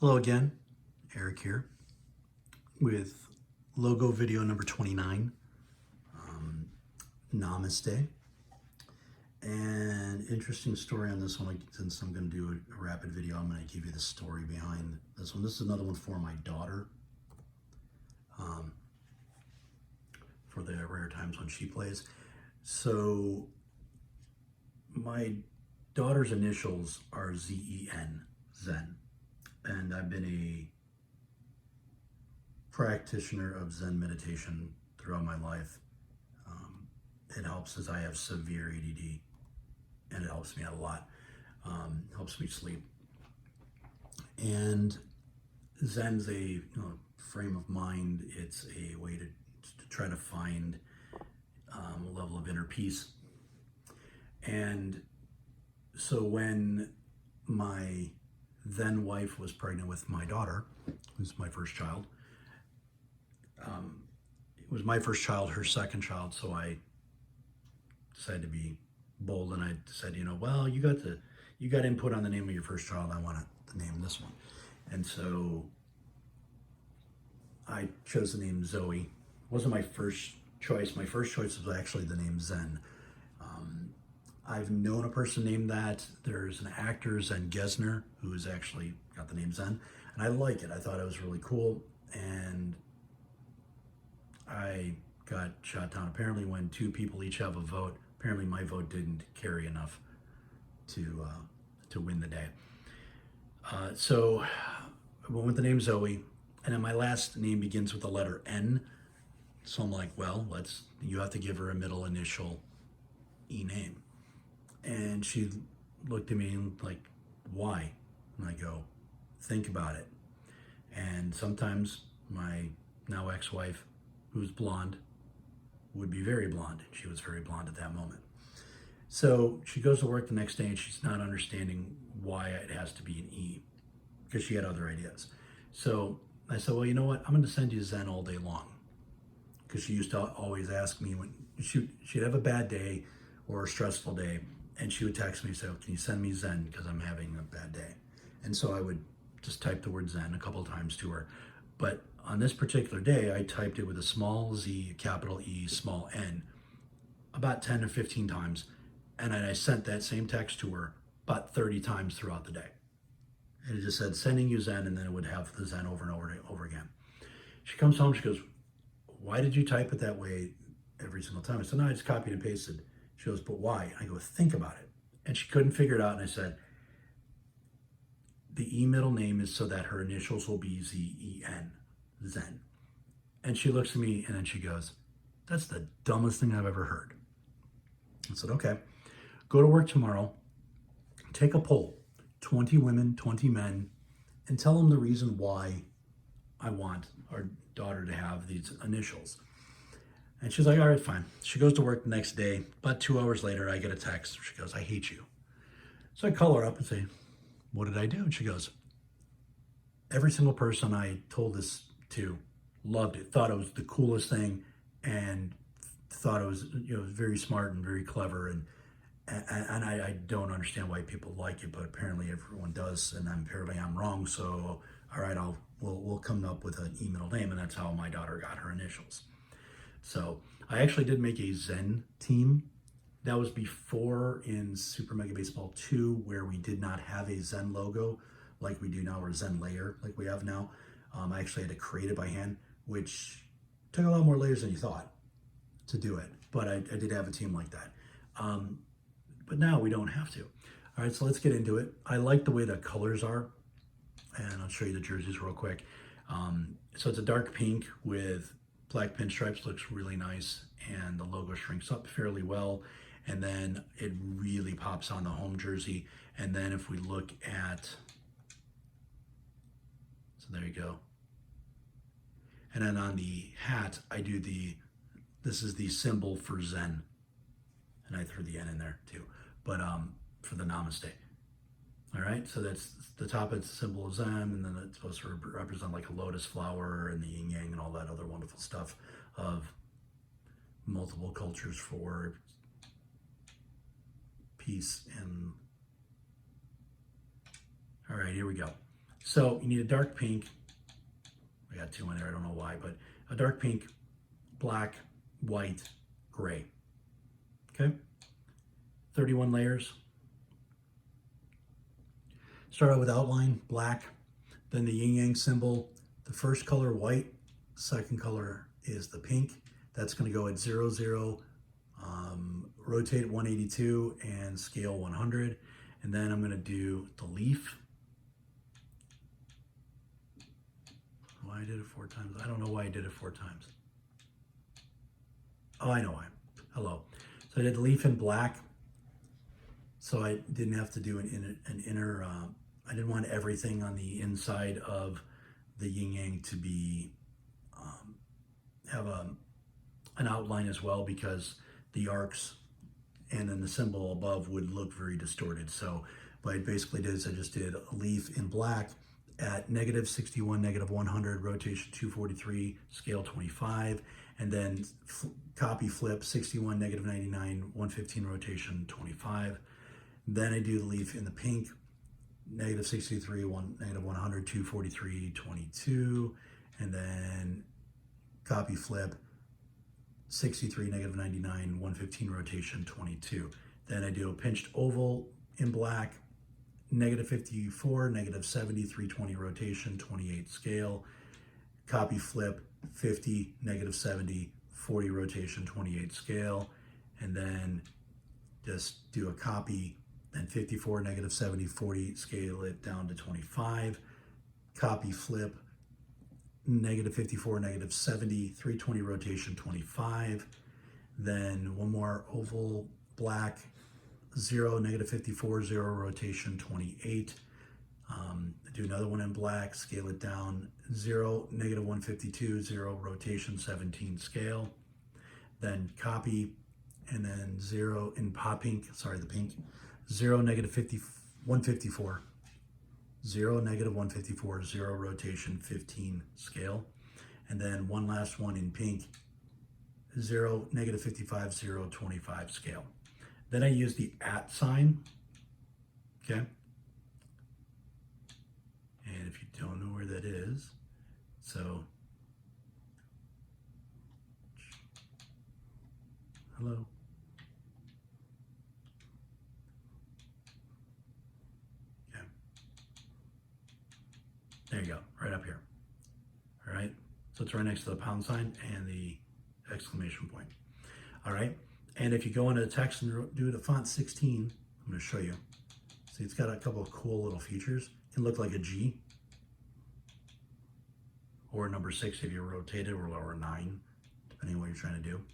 Hello again, Eric here with logo video number 29, Namaste. And interesting story on this one, since I'm going to do a rapid video, I'm going to give you the story behind this one. This is another one for my daughter, for the rare times when she plays. So my daughter's initials are Z-E-N, Zen. And I've been a practitioner of Zen meditation throughout my life. It helps as I have severe ADD, and it helps me out a lot. Helps me sleep. And Zen's a frame of mind. It's a way to try to find a level of inner peace. And so when my then wife was pregnant with my daughter, who's my first child, it was my first child, her second child, so I decided to be bold, and I said, well, you got input on the name of your first child. I want to name this one. And so I chose the name Zoe. It wasn't my first choice. My first choice was actually the name Zen. I've known a person named that. There's an actor, Zen Gesner, who has actually got the name Zen, and I like it. I thought it was really cool, and I got shot down. Apparently, when two people each have a vote, apparently my vote didn't carry enough to win the day. So I went with the name Zoe, and then my last name begins with the letter N. So I'm like, well, you have to give her a middle initial E name. And she looked at me like, why? And I go, think about it. And sometimes my now ex-wife, who's blonde, would be very blonde. She was very blonde at that moment. So she goes to work the next day and she's not understanding why it has to be an E, because she had other ideas. So I said, well, you know what? I'm going to send you Zen all day long. Because she used to always ask me when she'd have a bad day or a stressful day, and she would text me and say, oh, can you send me Zen because I'm having a bad day? And so I would just type the word Zen a couple of times to her. But on this particular day, I typed it with a small Z, capital E, small N, about 10 or 15 times. And then I sent that same text to her about 30 times throughout the day. And it just said, sending you Zen, and then it would have the Zen over and over again. She comes home, she goes, why did you type it that way every single time? I said, no, I just copied and pasted. She goes, but why? I go, think about it. And she couldn't figure it out. And I said, the E middle name is so that her initials will be Z-E-N, Zen. And she looks at me and then she goes, that's the dumbest thing I've ever heard. I said, okay, go to work tomorrow, take a poll, 20 women, 20 men, and tell them the reason why I want our daughter to have these initials. And she's like, all right, fine. She goes to work the next day. About 2 hours later, I get a text. She goes, I hate you. So I call her up and say, what did I do? And she goes, every single person I told this to loved it, thought it was the coolest thing, and thought it was very smart and very clever. And I don't understand why people like it, but apparently everyone does, and apparently I'm wrong. So all right, we'll come up with an E middle name, and that's how my daughter got her initials. So I actually did make a Zen team. That was before in Super Mega Baseball 2, where we did not have a Zen logo like we do now, or Zen layer like we have now. I actually had to create it by hand, which took a lot more layers than you thought to do it. But I did have a team like that. But now we don't have to. All right, so let's get into it. I like the way the colors are, and I'll show you the jerseys real quick. So it's a dark pink with black pinstripes, looks really nice, and the logo shrinks up fairly well, and then it really pops on the home jersey. And then if we look at, so there you go. And then on the hat, I do this is the symbol for Zen, and I threw the N in there too, but for the Namaste. All right, so that's the top, it's the symbol of Zen, and then it's supposed to represent like a lotus flower and the yin yang and all that other wonderful stuff of multiple cultures for peace. And all right, here we go. So you need a dark pink. I got two in there, I don't know why, but a dark pink, black, white, gray. Okay, 31 layers. Start out with outline, black, then the yin yang symbol. The first color, white. Second color is the pink. That's going to go at 0, 0, rotate at 182, and scale 100. And then I'm going to do the leaf. Why I did it 4 times? I don't know why I did it 4 times. Oh, I know why. Hello. So I did the leaf in black. So I didn't have to do an inner, I didn't want everything on the inside of the yin yang to be, have an outline as well, because the arcs and then the symbol above would look very distorted. So what I basically did is I just did a leaf in black at -61, -100, rotation 243, scale 25, and then copy flip 61, -99, 115, rotation 25. Then I do the leaf in the pink, -63, -100, 243, 22, and then copy flip 63, -99, 115, rotation 22. Then I do a pinched oval in black, -54, -70, 320, rotation 28, scale, copy flip 50, -70, 40, rotation 28, scale, and then just do a copy, then 54, -70, 40, scale it down to 25, copy flip, -54, -70, 320, rotation 25, then one more oval, black, 0, -54, 0, rotation 28, do another one in black, scale it down, 0, -152, 0, rotation 17, scale, then copy, and then 0 in pink, sorry, the pink, 0, -50, 154, 0, -154, 0, rotation 15, scale. And then one last one in pink, 0, -55, 0, 25, scale. Then I use the @ sign, okay? And if you don't know where that is, so, hello. There you go, right up here. All right, so it's right next to the pound sign and the exclamation point. All right, and if you go into the text and do the font 16, I'm going to show you. See, it's got a couple of cool little features. It can look like a G or a number 6 if you rotate it, or a 9, depending on what you're trying to do.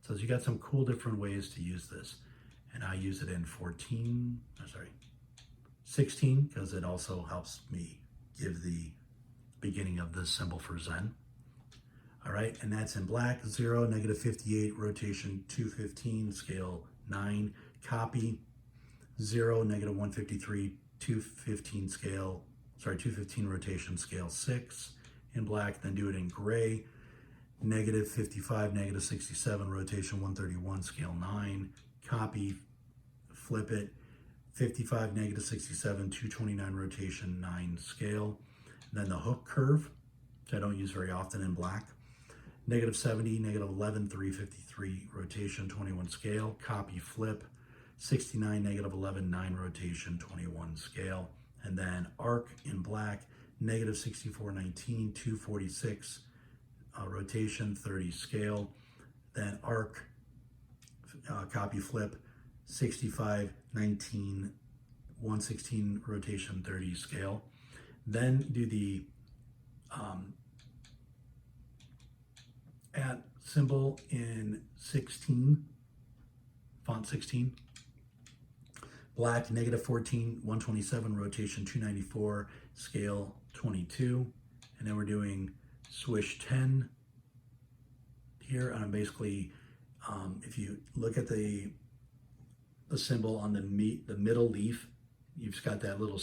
So you got some cool different ways to use this. And I use it in 16, because it also helps me give the beginning of this symbol for Zen. All right, and that's in black, 0, -58, rotation 215, scale 9, copy, 0, -153, 215 scale, 215 rotation, scale 6 in black, then do it in gray, -55, -67, rotation 131, scale 9, copy, flip it, 55, -67, 229, rotation 9, scale. And then the hook curve, which I don't use very often, in black, -70, -11, 353, rotation 21, scale, copy flip, 69, -11, 9, rotation 21, scale. And then arc in black, -64, 19, 246, rotation 30, scale. Then arc, copy flip, 65, 19, 116, rotation 30, scale. Then do the @ symbol in 16, font 16. Black, -14, 127, rotation 294, scale 22. And then we're doing swish 10 here. And I'm basically, if you look at the symbol on the middle leaf, you've got that little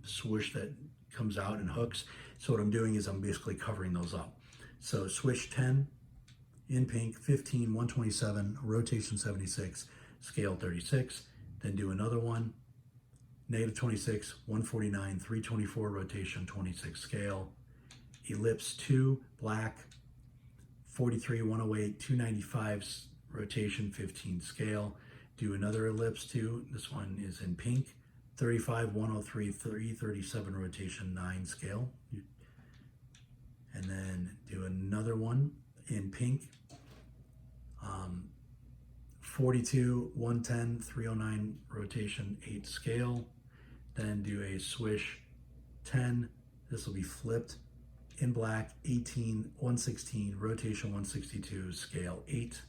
swoosh that comes out and hooks. So what I'm doing is I'm basically covering those up. So swish 10 in pink, 15, 127, rotation 76, scale 36. Then do another one -26, 149, 324 rotation, 26 scale. Ellipse 2, black, 43, 108, 295 rotation, 15 scale. Do another ellipse 2. This one is in pink, 35, 103, 337 rotation, 9 scale. And then do another one in pink, 42, 110, 309 rotation, 8 scale. Then do a swish 10. This will be flipped in black, 18, 116, rotation 162, scale 8.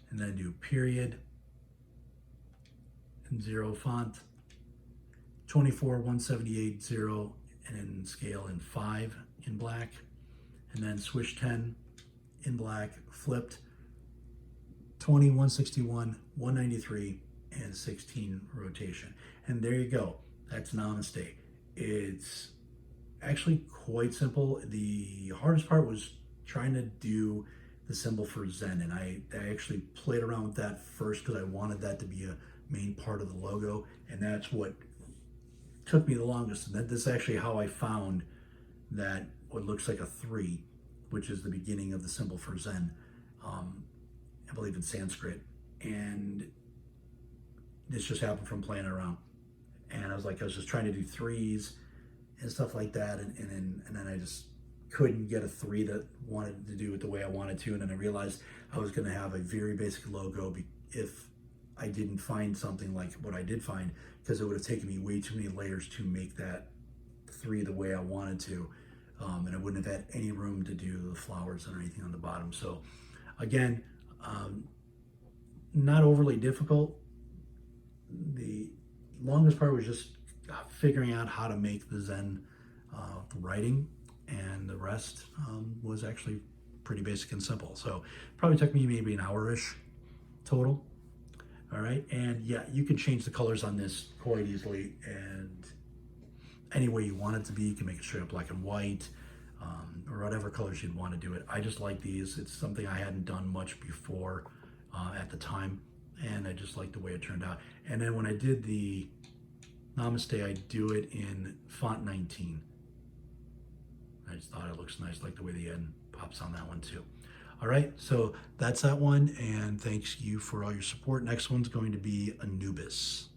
And then do period in 0 font, 24, 178, 0, and in scale in 5 in black. And then swish 10 in black, flipped, 20, 161, 193, and 16 rotation. And there you go. That's Namaste. It's actually quite simple. The hardest part was trying to do the symbol for Zen, and I actually played around with that first because I wanted that to be a main part of the logo, and that's what took me the longest. And this is actually how I found that what looks like a 3, which is the beginning of the symbol for Zen, I believe in Sanskrit, and this just happened from playing around. And I was just trying to do 3s and stuff like that, and then I just couldn't get a 3 that wanted to do it the way I wanted to. And then I realized I was going to have a very basic logo if I didn't find something like what I did find, because it would have taken me way too many layers to make that 3 the way I wanted to, and I wouldn't have had any room to do the flowers or anything on the bottom. So again, not overly difficult. The longest part was just figuring out how to make the Zen writing, and the rest was actually pretty basic and simple. So probably took me maybe an hour-ish total. All right, and yeah, you can change the colors on this quite easily, and any way you want it to be. You can make it straight up black and white, or whatever colors you'd want to do it. I just like these. It's something I hadn't done much before at the time, and I just like the way it turned out. And then when I did the Namaste, I do it in font 19. I just thought it looks nice, like the way the N pops on that one too. All right, so that's that one, and thanks you for all your support. Next one's going to be Anubis.